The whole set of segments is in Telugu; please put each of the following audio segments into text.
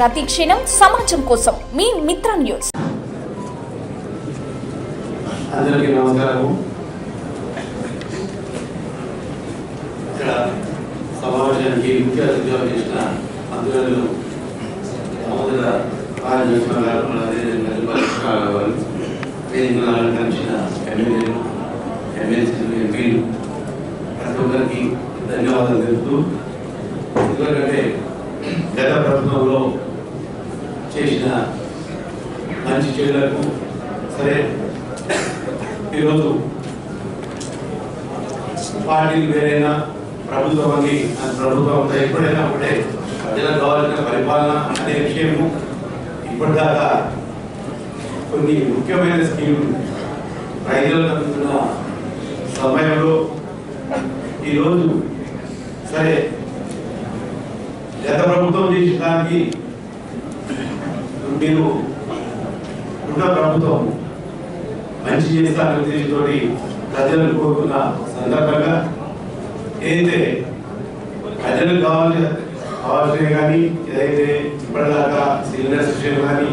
ప్రతి క్షణం సమాజం కోసం మీ మిత్ర న్యూస్. అందరికీ నమస్కారం. ఇక్కడ సమావేశానికి ముఖ్య అతిథిగా చేసిన మంత్రులు మొదట రాజేశ్వర గారు, గారు, వేదికలను అలంకరించిన ఎమ్మెల్యేలు, ఎమ్మెల్సీలు, ఎంపీలు ప్రతి ఒక్కరికి ధన్యవాదాలు తెలుపుతూ, ఎందుకంటే గత ప్రభుత్వంలో చేసిన మంచి చెడులకు సరే ఈరోజు పార్టీలు వేరైనా ప్రభుత్వాన్ని ప్రభుత్వంతో ఎప్పుడైనా ఒకటే ప్రజలకు కావాల్సిన పరిపాలన అనే విషయము ఇప్పటిదాకా కొన్ని ముఖ్యమైన స్కీములు రైతులకు అందుతున్న సమయంలో ఈరోజు సరే గత ప్రభుత్వం చేసిన దానికి మీరు ఉన్న ప్రభుత్వం మంచి చేస్తారనే ఉద్దేశంతో ప్రజలను కోరుకున్న సందర్భంగా ఏదైతే ప్రజలకు కావాల్సినవి కానీ, ఏదైతే ఇప్పటిదాకా సిలిండర్ సిస్టమ్ కానీ,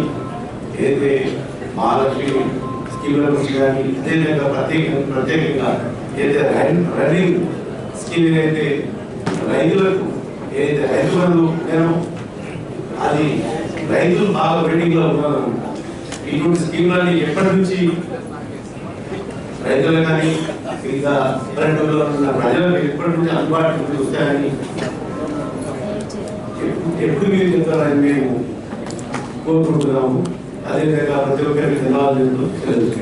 ఏదైతే మహాలక్ష్మి స్కీముల గురించి కానీ, అదేవిధంగా ప్రత్యేకంగా ఏదైతే రన్నింగ్ స్కీమ్ ఏదైతే రైతులకు ఏదైతే రైతు బంధు నేను అది రైతులు బాగా వెయిటింగ్లో ఉన్నారు. ఇటువంటి స్కీమ్లని ఎప్పటి నుంచి రైతులు కానీ మిగతా పల్లెటూరులో ఉన్న ప్రజలకు ఎప్పటి నుంచి అందుబాటులోకి వస్తాయని ఎప్పుడు మీరు చెప్తారని మేము కోరుకుంటున్నాము. అదేవిధంగా ప్రతి ఒక్కరికి ధన్యవాదాలు తెలుసు.